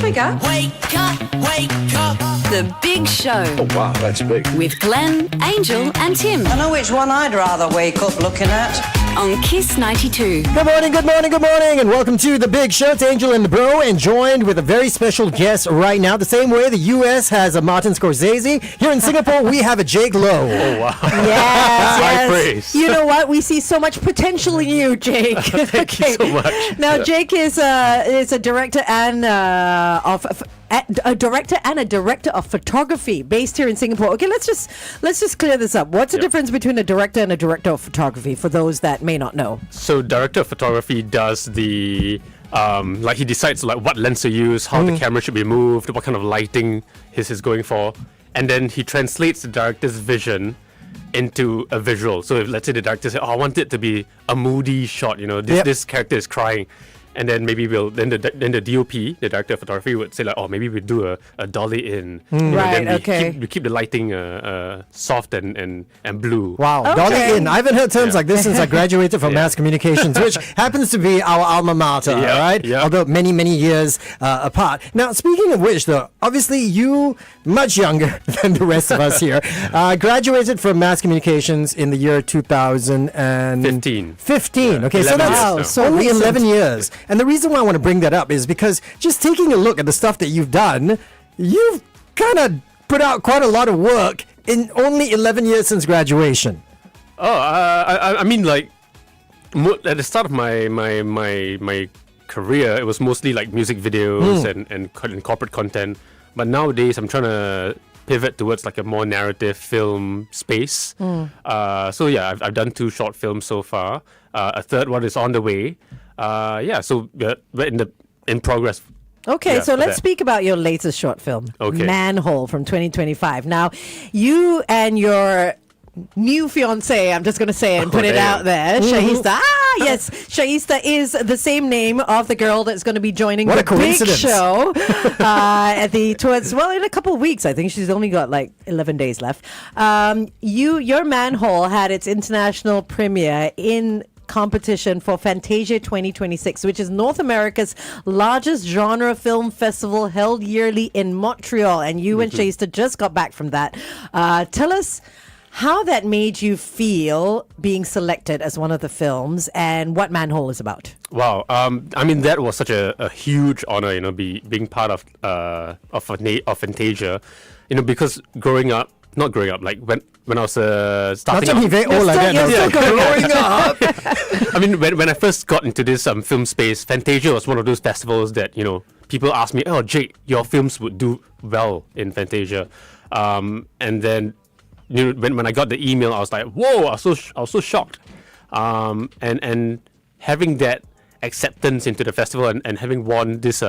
Wake up, wake up. The Big Show. Oh, wow, that's big. With Glenn, Angel and Tim. I know which one I'd rather wake up looking at. On Kiss92. Good morning, and welcome to The Big Show. It's Angel and the Bro, and joined with a very special guest right now. The same way the U.S. has a Martin Scorsese, here in Singapore we have a Jake Lowe. Oh, wow. Yes, High praise. You know what? We see so much potential in you, Jake. Thank you so much. Now, Jake is a director and a director of photography based here in Singapore. Okay, let's just clear this up. What's the difference between a director and a director of photography for those that may not know? So director of photography does the he decides what lens to use, how the camera should be moved, what kind of lighting is going for, and then he translates the director's vision into a visual. So if, let's say, the director said, I want it to be a moody shot, this character is crying. And then maybe then the DOP, the director of photography, would say maybe we do a dolly in. Right. Then we keep the lighting soft and blue. Wow, Okay. dolly in. I haven't heard terms like this since I graduated from mass communications, which happens to be our alma mater, right? Yeah. Although many, many years apart. Now, speaking of which, though, obviously you, much younger than the rest of us here, graduated from mass communications in the year 2015. 15. Okay, so that's only 11 years. And the reason why I want to bring that up is because just taking a look at the stuff that you've done, you've kind of put out quite a lot of work in only 11 years since graduation. I mean, at the start of my career, it was mostly music videos and corporate content. But nowadays, I'm trying to pivot towards a more narrative film space. I've done 2 short films so far. A third one is on the way. So we're in progress. Okay, so let's speak about your latest short film, Manhole, from 2025. Now, you and your new fiance, I'm just going to say it and put it out there, Shahista. Yes, Shahista is the same name of the girl that's going to be joining the Big Show in a couple of weeks. I think she's only got 11 days left. Your Manhole had its international premiere in competition for Fantasia 2026, which is North America's largest genre film festival held yearly in Montreal. And you and Shahista just got back from that. Tell us how that made you feel being selected as one of the films and what Manhole is about. Wow. That was such a huge honor, being part of Fantasia, because growing up, when I was starting out. Very old like that. Growing up. When I first got into this film space, Fantasia was one of those festivals that, people asked me, oh, Jake, your films would do well in Fantasia. And then, when I got the email, I was like, whoa, I was so shocked. And having that acceptance into the festival and having won this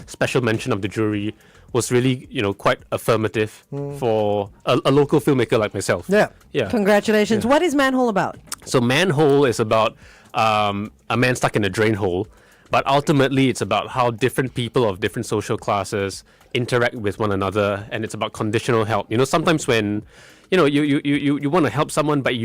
special mention of the jury was really, quite affirmative for a local filmmaker like myself. Yeah. Congratulations. Yeah. What is Manhole about? So Manhole is about a man stuck in a drain hole, but ultimately it's about how different people of different social classes interact with one another, and it's about conditional help. Sometimes when, you want to help someone, but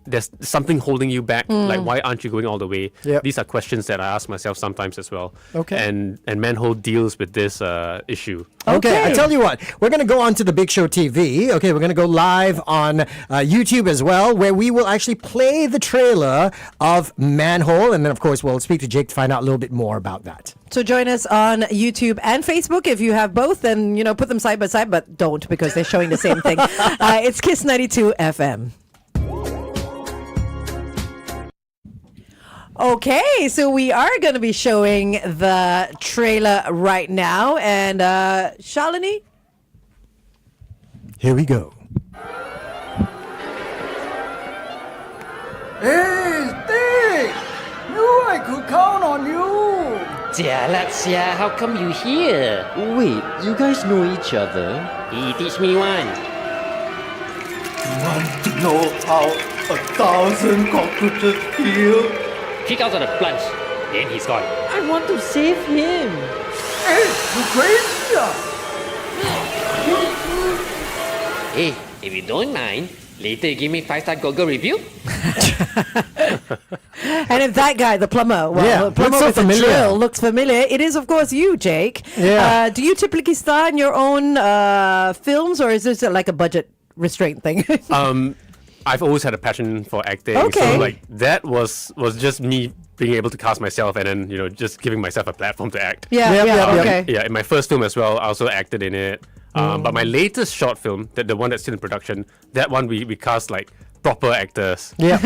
there's something holding you back. Why aren't you going all the way? Yep. These are questions that I ask myself sometimes as well. Okay. And Manhole deals with this issue. Okay, I tell you what, we're going to go on to the Big Show TV. Okay, we're going to go live on YouTube as well, where we will actually play the trailer of Manhole. And then, of course, we'll speak to Jake to find out a little bit more about that. So join us on YouTube and Facebook. If you have both, then, put them side by side, but don't, because they're showing the same thing. It's Kiss92 FM. Okay, so we are going to be showing the trailer right now. And Shalini? Here we go. Hey, Steve! Knew I could count on you! Jialat Xia, how come you here? Wait, you guys know each other? He teach me one. Want to know how 1,000 cockroaches feel? Kick out of the plunge, then he's gone. I want to save him. Hey, you crazy? Hey, if you don't mind, later you give me 5-star Google review. And if that guy, the plumber, Yeah, the plumber looks so with familiar. a drill looks familiar, it is of course you, Jake. Yeah. Do you typically star in your own films, or is this like a budget restraint thing? I've always had a passion for acting. Okay. So like that was just me being able to cast myself and then, just giving myself a platform to act. Yeah, okay. Yeah, in my first film as well, I also acted in it. But my latest short film, the one that's still in production, that one we cast like proper actors. Yeah.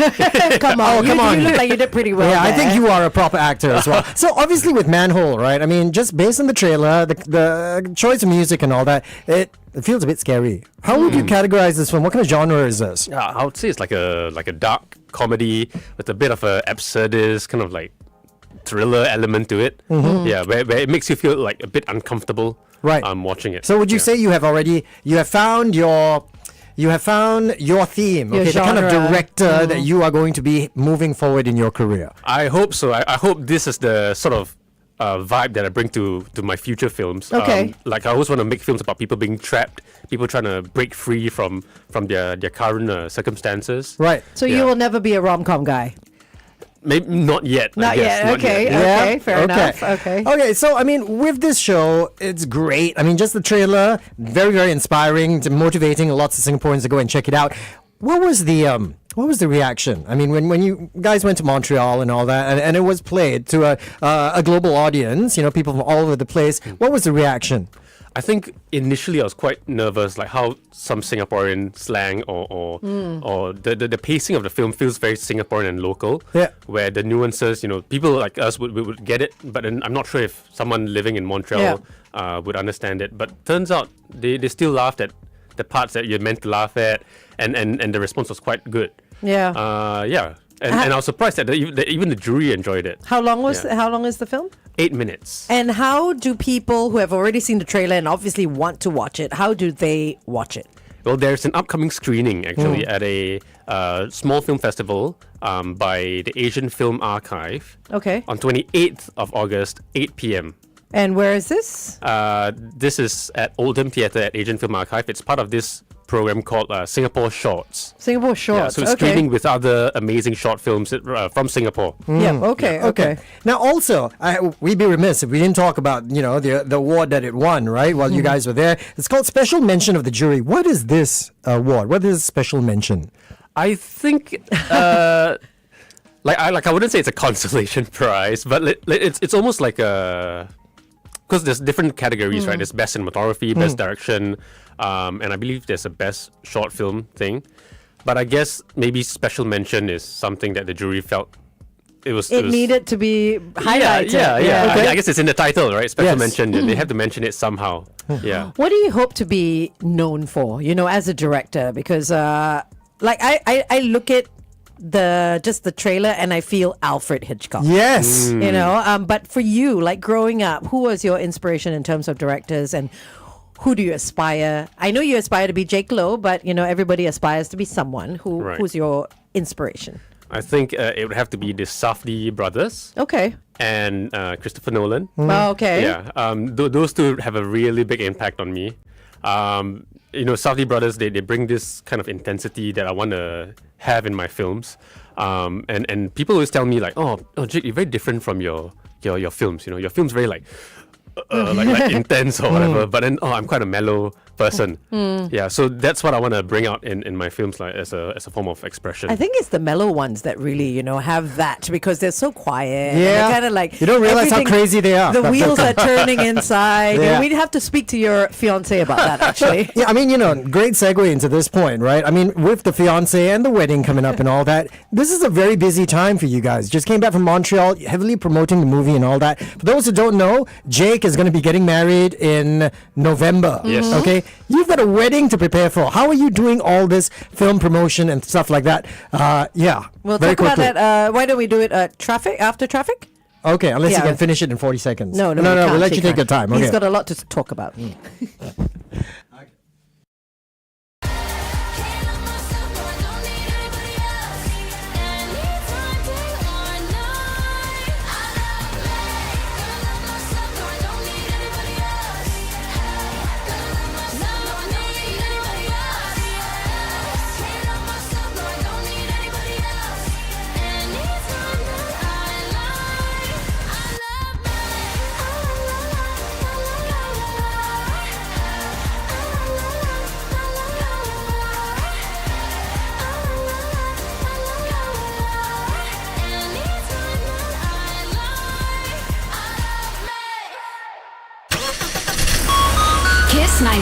Come on, come on. You look like you did pretty well. Yeah, I there. think you are a proper actor as well. So obviously with Manhole, right? I mean, just based on the trailer, the choice of music and all that, it feels a bit scary. How would you categorize this film? What kind of genre is this? I would say it's like a dark comedy with a bit of a absurdist kind of like thriller element to it. Yeah, where it makes you feel like a bit uncomfortable. Right. Watching it. So would you say you have found your theme, Your okay, the kind of genre. director that you are going to be moving forward in your career? I hope so. I hope this is the sort of vibe that I bring to my future films. Okay. Like I always want to make films about people being trapped, people trying to break free from their current circumstances. Right. So Yeah. you will never be a rom-com guy. Maybe not yet. I Not guess, yet. Okay. yet. Okay. Fair enough. Okay. Okay, so I mean, with this show, it's great. I mean, just the trailer, very, very inspiring, motivating lots of Singaporeans to go and check it out. What was the reaction? I mean, when you guys went to Montreal and all that, and it was played to a global audience, people from all over the place. What was the reaction? I think initially I was quite nervous, like how some Singaporean slang or the pacing of the film feels very Singaporean and local. Yeah. Where the nuances, people like us would get it, but then I'm not sure if someone living in Montreal would understand it. But turns out they still laughed at the parts that you're meant to laugh at, and the response was quite good. Yeah. Yeah. And I was surprised that even the jury enjoyed it. How long Yeah. How long is the film? 8 minutes. And how do people who have already seen the trailer and obviously want to watch it, how do they watch it? Well, there's an upcoming screening actually at a small film festival by the Asian Film Archive Okay. on 28th of August, 8 p.m. And where is this? This is at Oldham Theatre at Asian Film Archive. It's part of this program called Singapore Shorts. Singapore Yeah, Shorts. so it's okay. screening with other amazing short films from Singapore. Yeah. Okay. Okay. Now, also, we'd be remiss if we didn't talk about the award that it won, right? While you guys were there, it's called Special Mention of the Jury. What is this award? What is Special Mention? I think, I wouldn't say it's a consolation prize, but it's almost like a, because there's different categories, right? There's best cinematography, best direction, and I believe there's a best short film thing. But I guess maybe special mention is something that the jury felt it needed to be highlighted. Yeah. Okay. I guess it's in the title, right? Special Yes. mention. They have to mention it somehow. Yeah. What do you hope to be known for, as a director? Because I look at the trailer and I feel Alfred Hitchcock. Yes. But for you, like growing up, who was your inspiration in terms of directors, and who do you aspire? I know you aspire to be Jake Lowe, but everybody aspires to be someone Right. who's your inspiration. I think it would have to be the Safdie brothers Okay. and Christopher Nolan. Oh, okay. Yeah, those two have a really big impact on me. Safdie brothers, they bring this kind of intensity that I want to have in my films. And people always tell me like, oh, Jake, you're very different from your films. Your films very like intense or whatever. But then, I'm quite a mellow person. Yeah, so that's what I want to bring out in my films, like as a form of expression. I think it's the mellow ones that really, have that, because they're so quiet. Yeah. Kind of like You don't realize how everything- crazy they are. The wheels are turning inside. Yeah. We'd have to speak to your fiance about that, actually. Yeah, I mean, great segue into this point, right? I mean, with the fiance and the wedding coming up and all that, this is a very busy time for you guys. Just came back from Montreal, heavily promoting the movie and all that. For those who don't know, Jake is going to be getting married in November. Yes. Okay? You've got a wedding to prepare for. How are you doing all this film promotion and stuff like that? Yeah. We'll very talk about quickly. that. Why don't we do it after traffic? Okay, unless you Yeah. can finish it in 40 seconds. No, we'll we let can't. you take your time. Okay. He's got a lot to talk about.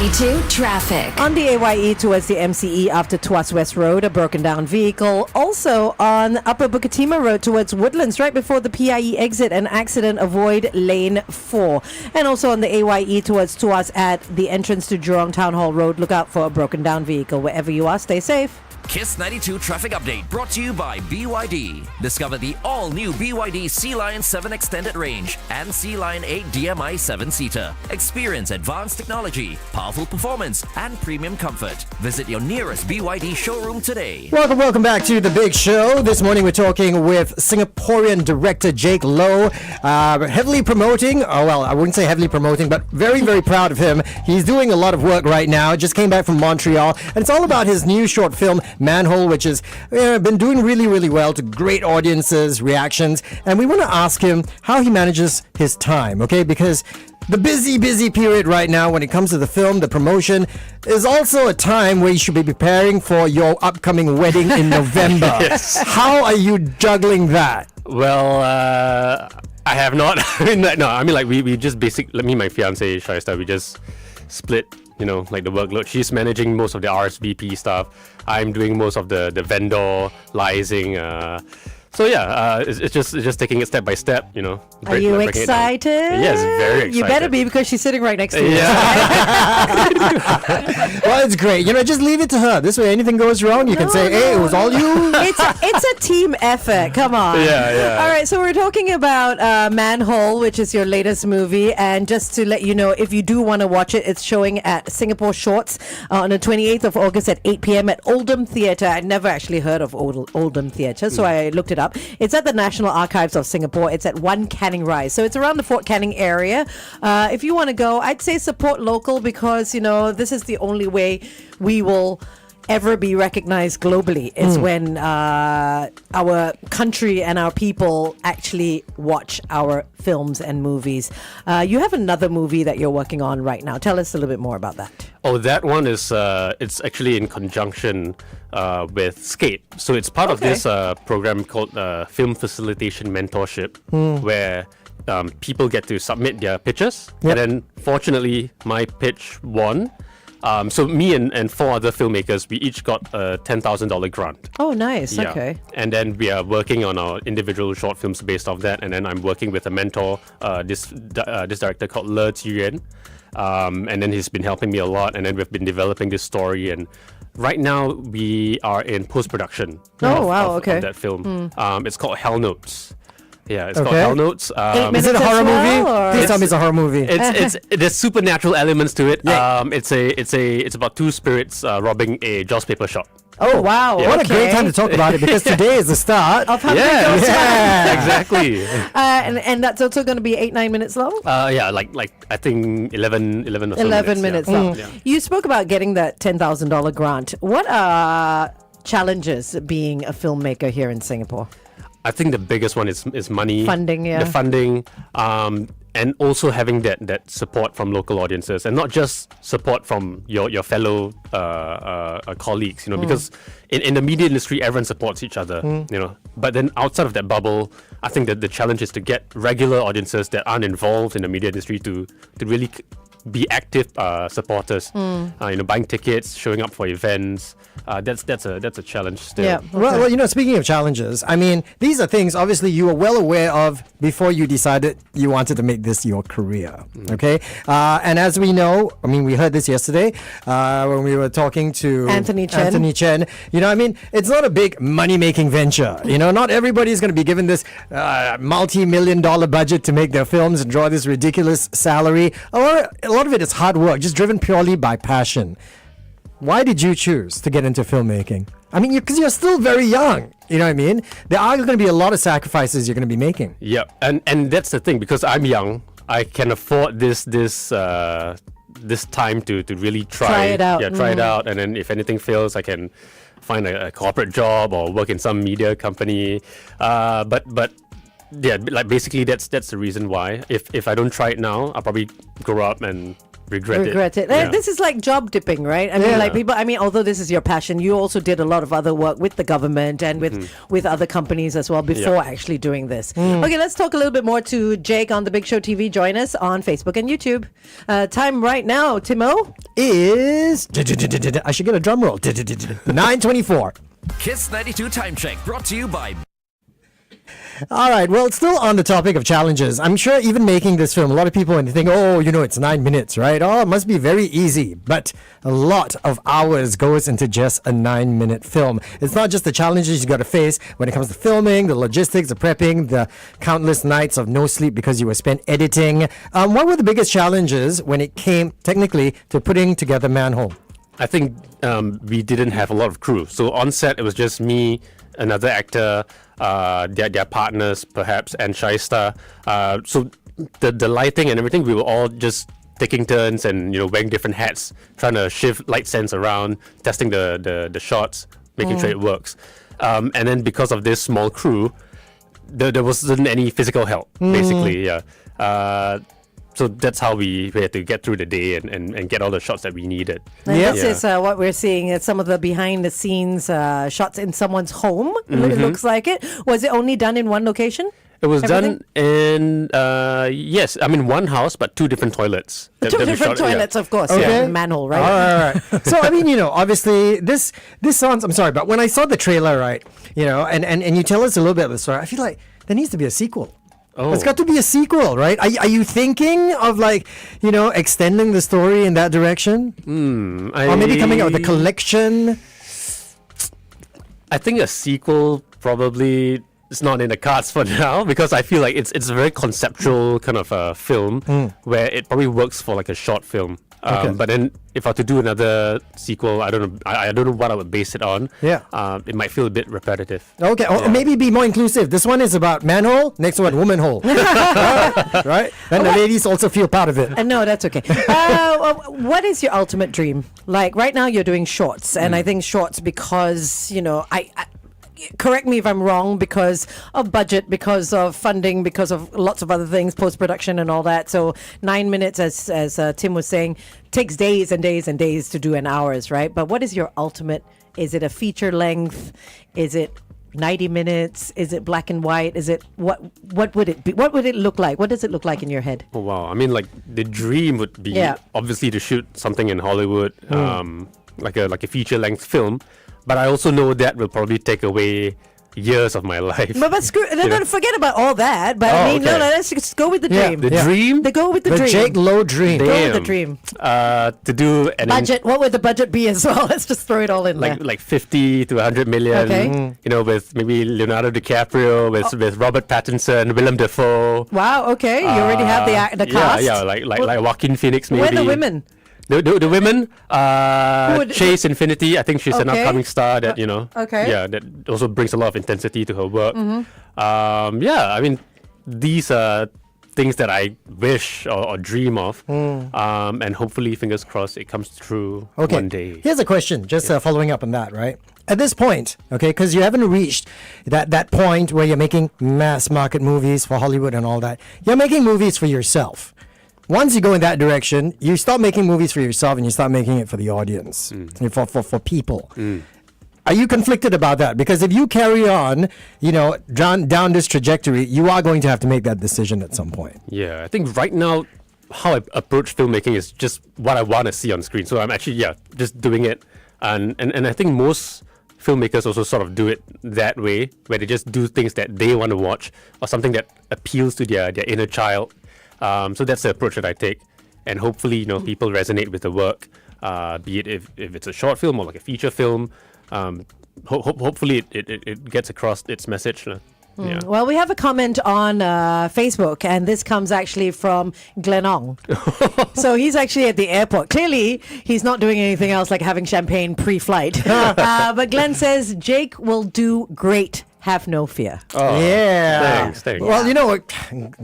Kiss92 traffic. On the AYE towards the MCE after Tuas West Road, a broken down vehicle. Also on Upper Bukatima Road towards Woodlands, right before the PIE exit, an accident. Avoid lane 4. And also on the AYE towards Tuas at the entrance to Jurong Town Hall Road, look out for a broken down vehicle. Wherever you are, stay safe. Kiss 92 traffic update brought to you by BYD. Discover the all-new BYD Sea Lion 7 Extended Range and Sea Lion 8 DMI 7-seater. Experience advanced technology, powerful performance, and premium comfort. Visit your nearest BYD showroom today. Welcome back to The Big Show. This morning we're talking with Singaporean director Jake Low, heavily promoting, I wouldn't say heavily promoting, but very, very proud of him. He's doing a lot of work right now, just came back from Montreal, and it's all about his new short film, Manhole, which has been doing really, really well to great audiences, reactions, and we want to ask him how he manages his time, okay? Because the busy period right now when it comes to the film, the promotion, is also a time where you should be preparing for your upcoming wedding in November. Yes. How are you juggling that? Well, I have not. We just me and my fiance Shaista, we just split, like the workload. She's managing most of the RSVP stuff. I'm doing most of the vendor liaising. It's just taking it step by step, Are you excited? Yes, very excited. You better be, because she's sitting right next to you. Yeah. Well, it's great. Just leave it to her. This way, anything goes wrong, you can say, hey, it was all you. It's a team effort. Come on. Yeah. All right, so we're talking about Manhole, which is your latest movie. And just to let you know, if you do want to watch it, it's showing at Singapore Shorts on the 28th of August at 8 p.m. at Oldham Theatre. I'd never actually heard of Oldham Theatre, so I looked it up. It's at the National Archives of Singapore. It's at 1 Canning Rise. So it's around the Fort Canning area. If you want to go, I'd say support local, because, this is the only way we will ever be recognized globally, is when our country and our people actually watch our films and movies. You have another movie that you're working on right now. Tell us a little bit more about that. Oh, that one is it's actually in conjunction with Skate. So it's part of this program called Film Facilitation Mentorship, where people get to submit their pitches. Yep. And then fortunately, my pitch won. So me and 4 other filmmakers, we each got a $10,000 grant. Oh, nice. Yeah. Okay. And then we are working on our individual short films based off that. And then I'm working with a mentor, this director called Le Tirien. And then he's been helping me a lot. And then we've been developing this story. And right now we are in post-production of that film. It's called Hell Notes. Yeah, it's called Hell Notes. Is it a horror movie? Please tell me it's a horror movie. There's supernatural elements to it. Yeah. It's about 2 spirits robbing a Joss paper shop. Oh, wow. What a great time to talk about it, because today is the start of Hungry Yeah, Ghost. exactly. And that's also going to be 8-9 minutes long? Like I think 11 or so 11 minutes yeah. long. Yeah. You spoke about getting that $10,000 grant. What are challenges being a filmmaker here in Singapore? I think the biggest one is money. Funding, yeah. The funding, and also having that support from local audiences, and not just support from your fellow colleagues, because in the media industry, everyone supports each other, But then outside of that bubble, I think that the challenge is to get regular audiences that aren't involved in the media industry to really be active supporters, buying tickets, showing up for events. That's a challenge still. Yeah. Well, speaking of challenges, I mean, these are things obviously you were well aware of before you decided you wanted to make this your career. Okay, and as we know, I mean, we heard this yesterday when we were talking to Anthony Chen. It's not a big money-making venture. Not everybody's going to be given this multi-million-dollar budget to make their films and draw this ridiculous salary. A lot of it is hard work, just driven purely by passion. Why did you choose to get into filmmaking? I mean, because you're still very young. You know what I mean? There are going to be a lot of sacrifices you're going to be making. Yeah, and that's the thing, because I'm young, I can afford this time to really try it out. Yeah, try it out, and then if anything fails, I can find a corporate job or work in some media company. But yeah, like basically that's the reason why. If I don't try it now, I'll probably grow up and regret it. Yeah. This is like job dipping, right? I mean, like people. I mean, although this is your passion, you also did a lot of other work with the government and with other companies as well before actually doing this. Okay, let's talk a little bit more to Jake on the Big Show TV. Join us on Facebook and YouTube. Time right now, Timo. Is I should get a drum roll. 9:24. Kiss 92 Time Check brought to you by All right. Well, it's still on the topic of challenges. I'm sure even making this film, a lot of people when they think, oh, it's 9 minutes, right? Oh, it must be very easy. But a lot of hours goes into just a 9-minute film. It's not just the challenges you got to face when it comes to filming, the logistics, the prepping, the countless nights of no sleep because you were spent editing. What were the biggest challenges when it came technically to putting together Manhole? I think we didn't have a lot of crew. So on set, it was just me, another actor, their partners perhaps, and Shaista. So the lighting and everything, we were all just taking turns and wearing different hats, trying to shift light sense around, testing the shots, making sure it works. And then because of this small crew, there wasn't any physical help, basically. So that's how we had to get through the day and get all the shots that we needed. And this is what we're seeing. It's some of the behind the scenes shots in someone's home. It looks like it. Was it only done in one location? It was done in, one house, but 2 different toilets. Two different toilets, of course. Okay. Yeah, Manhole, right? All right. So, I mean, obviously, this sounds, I'm sorry, but when I saw the trailer, right, and you tell us a little bit of the story, I feel like there needs to be a sequel. Oh. It's got to be a sequel, right? Are you thinking of extending the story in that direction? Or maybe coming out with a collection? I think a sequel probably is not in the cards for now because I feel like it's a very conceptual kind of a film where it probably works for like a short film. But then if I were to do another sequel, I don't know what I would base it on. Yeah. It might feel a bit repetitive. Okay, or maybe be more inclusive. This one is about manhole, next one woman hole. Right? And the ladies also feel part of it. No, that's okay. What is your ultimate dream? Like right now you're doing shorts, and I think shorts because, I correct me if I'm wrong, because of budget, because of funding, because of lots of other things, post-production and all that. So 9 minutes, as Tim was saying, takes days and days and days to do in hours, right? But what is your ultimate? Is it a feature length? Is it 90 minutes? Is it black and white? Is it what would it be? What would it look like? What does it look like in your head? Oh, wow. I mean, like the dream would be obviously to shoot something in Hollywood, like a feature length film. But I also know that will probably take away years of my life. But screw, don't forget about all that. But no, let's just go with the dream. The dream? Go with the dream. The Jake Lowe dream. Go with the dream. To do an budget. What would the budget be as well? Let's just throw it all in there. Like 50 to 100 million. Okay. With maybe Leonardo DiCaprio, with Robert Pattinson, Willem Dafoe. Wow. Okay, you already have the cast. Yeah, like Joaquin Phoenix maybe. Where are the women? The women, Chase Infinity, I think she's an upcoming star that, that also brings a lot of intensity to her work. I mean, these are things that I wish or dream of. And hopefully, fingers crossed, it comes true one day. Here's a question, just following up on that, right? At this point, because you haven't reached that point where you're making mass market movies for Hollywood and all that. You're making movies for yourself. Once you go in that direction, you stop making movies for yourself and you start making it for the audience, for people. Are you conflicted about that? Because if you carry on, down this trajectory, you are going to have to make that decision at some point. Yeah, I think right now, how I approach filmmaking is just what I want to see on screen. So I'm actually, just doing it. And I think most filmmakers also sort of do it that way, where they just do things that they want to watch or something that appeals to their inner child. So that's the approach that I take, and hopefully, people resonate with the work, be it if it's a short film or like a feature film. Hopefully, it gets across its message. Yeah. Well, we have a comment on Facebook, and this comes actually from Glenong. So he's actually at the airport. Clearly, he's not doing anything else like having champagne pre-flight. But Glenn says, Jake will do great. Have no fear. Oh, yeah. Thanks. Well, you know what?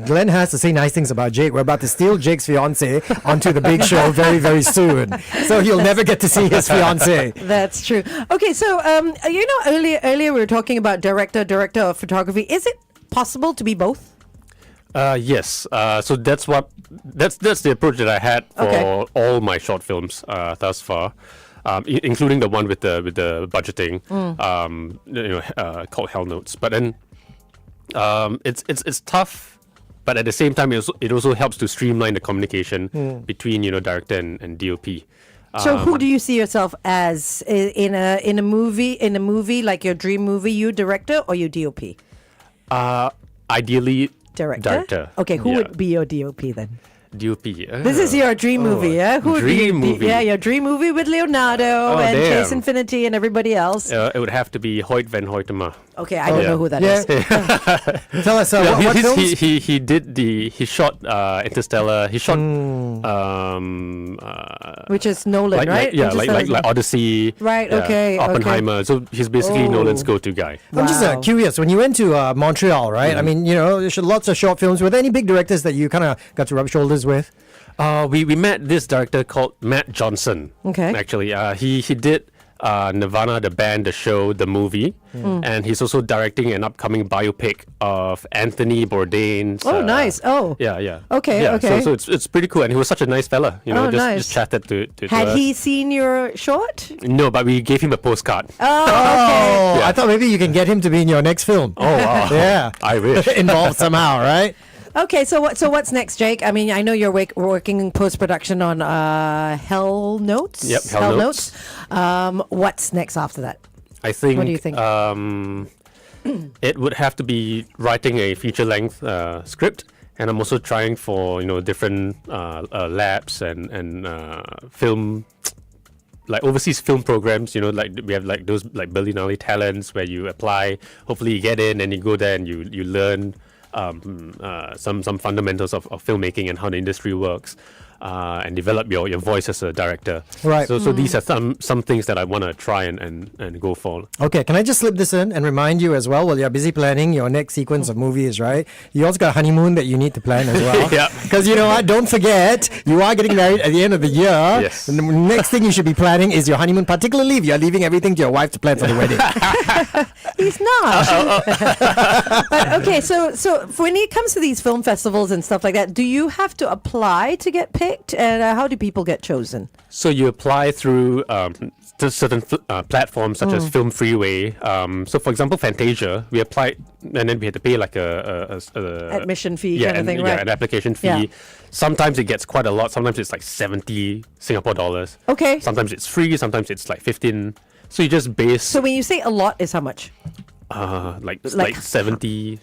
Glenn has to say nice things about Jake. We're about to steal Jake's fiance onto the big show very, very soon. So he'll never get to see his fiance. That's true. Okay, so earlier we were talking about director of photography. Is it possible to be both? Yes. So that's the approach that I had for Okay. all my short films thus far, including the one with the budgeting, called Hell Notes. But then it's tough, but at the same time, it also helps to streamline the communication between director and DOP. So who do you see yourself as in a movie? In a movie like your dream movie, you director or you DOP? Ideally, Director. Okay, who would be your DOP then? DOP. This is your dream movie, yeah? Who would be dream movie. Yeah, your dream movie with Leonardo and damn. Chase Infinity and everybody else. It would have to be Hoyt van Hoytema. Okay, I don't know who that Yeah. is. Tell us, Yeah, what films? he shot Interstellar. He shot Which is Nolan, right? like Odyssey. Right, yeah, okay, Oppenheimer. So he's basically Oh. Nolan's go-to guy. I'm just Wow. curious. When you went to Montreal, right? I mean, there's lots of short films. Were there any big directors that you kind of got to rub shoulders with? We met this director called Matt Johnson. Okay. Actually, he did Nirvana, the band, the show, the movie, and he's also directing an upcoming biopic of Anthony Bourdain's. Oh, nice. Oh. Yeah. Okay, Yeah, okay. So it's pretty cool, and he was such a nice fella. Oh, nice. Just chatted to Had us. he seen your short? No, but we gave him a postcard. Oh, okay. Oh, Yeah. I thought maybe you can get him to be in your next film. Oh, wow. Yeah. I wish. Involved somehow, right? Okay, so what's next, Jake? I mean, I know you're working in post-production on Hell Notes. Yep, Hell Notes. What's next after that? I think. What do you think? It would have to be writing a feature-length script, and I'm also trying for different labs and film, like overseas film programs. Like we have like those like Berlinale talents where you apply, hopefully you get in, and you go there and you learn some fundamentals of filmmaking and how the industry works. And develop your voice as a director. Right. So these are some things that I want to try and go for. Okay, can I just slip this in and remind you as well, while you're busy planning your next sequence of movies, right? You also got a honeymoon that you need to plan as well. Yeah. Because you know what? Don't forget, you are getting married at the end of the year. Yes. And the next thing you should be planning is your honeymoon, particularly if you're leaving everything to your wife to plan for the wedding. He's not. But okay, so when it comes to these film festivals and stuff like that, do you have to apply to get picked? And how do people get chosen? So you apply through to certain platforms such as Film Freeway. So for example, Fantasia, we applied and then we had to pay like a Admission fee kind of thing, yeah, right? an application fee. Yeah. Sometimes it gets quite a lot. Sometimes it's like 70 Singapore dollars. Okay. Sometimes it's free. Sometimes it's like 15. So you just base So when you say a lot, is how much? like like 70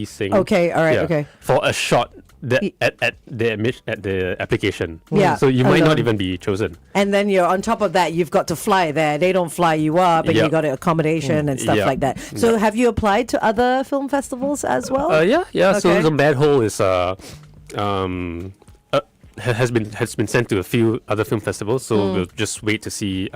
Sing. Okay, all right, okay. For a shot at the application. Yeah, So you might alone. not even be chosen. And then you're on top of that, you've got to fly there. They don't fly you up, and you Yep. got accommodation and stuff Yeah. like that. So have you applied to other film festivals as well? Yeah. Okay. So Manhole is has been sent to a few other film festivals. So we'll just wait to see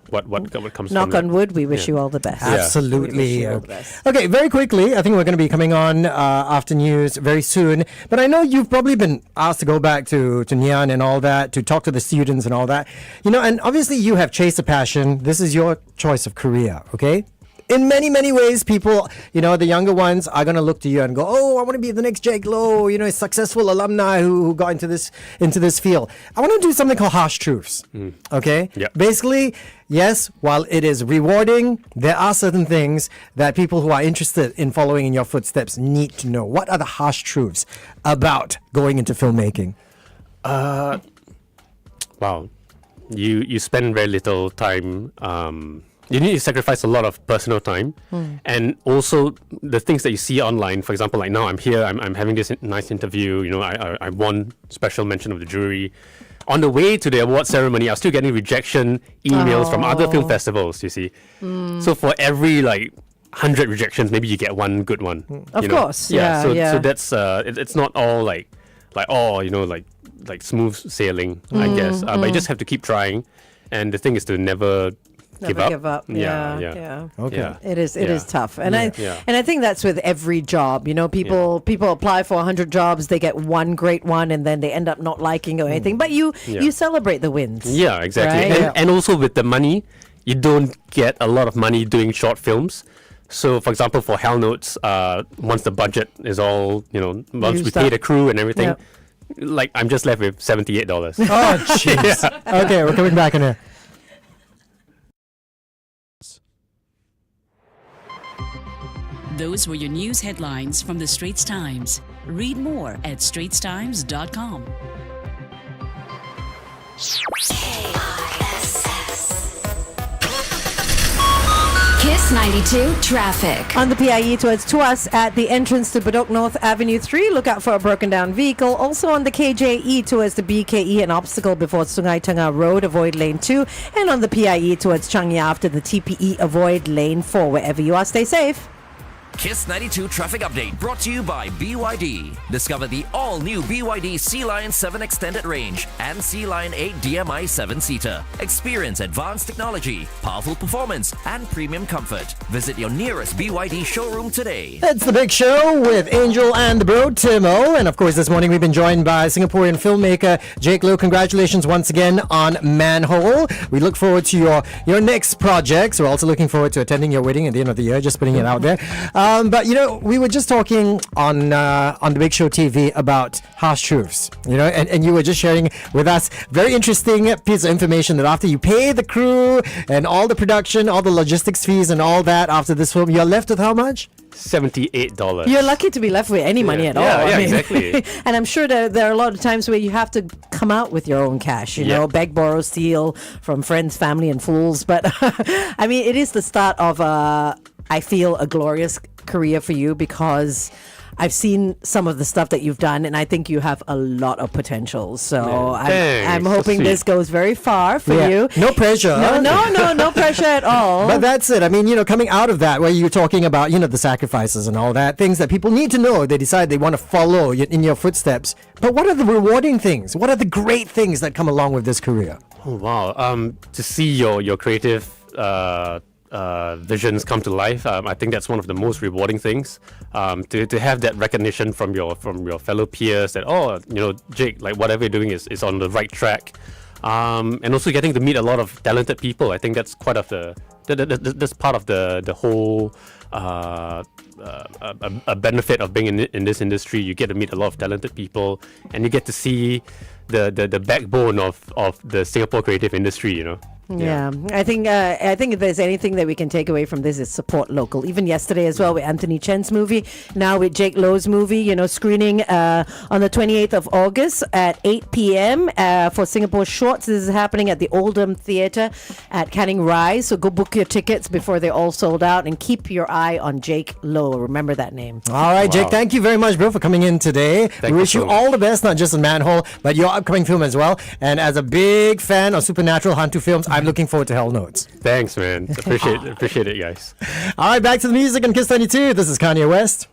what comes. Knock from on that. wood, we wish you all the best. Yeah. Absolutely. all the best. Okay, very quickly, I think we're going to be coming on after news very soon. But I know you've probably been asked to go back to Nyan and all that, to talk to the students and all that. And obviously you have chased a passion. This is your choice of career, okay? In many, many ways, people, the younger ones are going to look to you and go, oh, I want to be the next Jake Lowe, a successful alumni who got into this field. I want to do something called Harsh Truths, okay? Yep. Basically, yes, while it is rewarding, there are certain things that people who are interested in following in your footsteps need to know. What are the harsh truths about going into filmmaking? Wow, you spend very little time. You need to sacrifice a lot of personal time, and also the things that you see online. For example, like now I'm here, I'm having this nice interview. I won special mention of the jury. On the way to the award ceremony, I was still getting rejection emails from other film festivals. You see, so for every 100 rejections, maybe you get one good one. Of course, yeah, So yeah. so that's it's not all like smooth sailing, I guess. But you just have to keep trying, and the thing is to never give up. Yeah. Okay. Yeah. It is Yeah. tough, and Yeah. I think that's with every job. People apply for 100 jobs, they get one great one, and then they end up not liking or anything. But you celebrate the wins. Yeah, exactly. Right? And also with the money, you don't get a lot of money doing short films. So, for example, for Hell Notes, once the budget is all, once we Used pay up. the crew and everything, Yeah. like I'm just left with $78. Oh, jeez. Okay, we're coming back in here. Those were your news headlines from the Straits Times. Read more at straitstimes.com. Kiss 92 traffic. On the PIE towards Tuas at the entrance to Bedok North Avenue 3, look out for a broken down vehicle. Also on the KJE towards the BKE, an obstacle before Sungai Tengah Road, avoid lane 2. And on the PIE towards Changi after the TPE, avoid lane 4. Wherever you are, stay safe. Kiss 92 traffic update brought to you by BYD. Discover the all-new BYD Sea Lion 7 Extended Range and Sea Lion 8 DMI 7-seater. Experience advanced technology, powerful performance, and premium comfort. Visit your nearest BYD showroom today. It's The Big Show with Angel and the bro, Timo. And of course, this morning we've been joined by Singaporean filmmaker Jake Loh. Congratulations once again on Manhole. We look forward to your next projects. We're also looking forward to attending your wedding at the end of the year, just putting it out there. But we were just talking on The Big Show TV about harsh truths, and you were just sharing with us very interesting piece of information that after you pay the crew and all the production, all the logistics fees and all that after this film, you're left with how much? $78. You're lucky to be left with any money at all. Yeah, I mean, exactly. And I'm sure there are a lot of times where you have to come out with your own cash, beg, borrow, steal from friends, family, and fools. But I mean, it is the start of, I feel, a glorious career for you because I've seen some of the stuff that you've done, and I think you have a lot of potential. So I'm hoping so this goes very far for Yeah. you. No pressure. No pressure at all. But that's it. I mean, coming out of that, where you're talking about, the sacrifices and all that, things that people need to know. They decide they want to follow in your footsteps. But what are the rewarding things? What are the great things that come along with this career? Oh, wow. To see your creative visions come to life, I think that's one of the most rewarding things. To have that recognition from your fellow peers that Jake, like whatever you're doing is on the right track, and also getting to meet a lot of talented people. I think that's quite of that's part of the whole a benefit of being in this industry. You get to meet a lot of talented people, and you get to see the backbone of the Singapore creative industry. Yeah, I think if there's anything that we can take away from this is support local. Even yesterday as well with Anthony Chen's movie, now with Jake Loh's movie, screening on the 28th of August at 8 p.m. For Singapore Shorts. This is happening at the Oldham Theatre at Canning Rise. So go book your tickets before they're all sold out, and keep your eye on Jake Loh. Remember that name. All right, Jake, thank you very much, bro, for coming in today. We wish you all the best, not just in Manhole, but your upcoming film as well. And as a big fan of supernatural Hantu films, I'm looking forward to Hell Notes. Thanks, man. Appreciate it, guys. All right, back to the music on Kiss 92. This is Kanye West.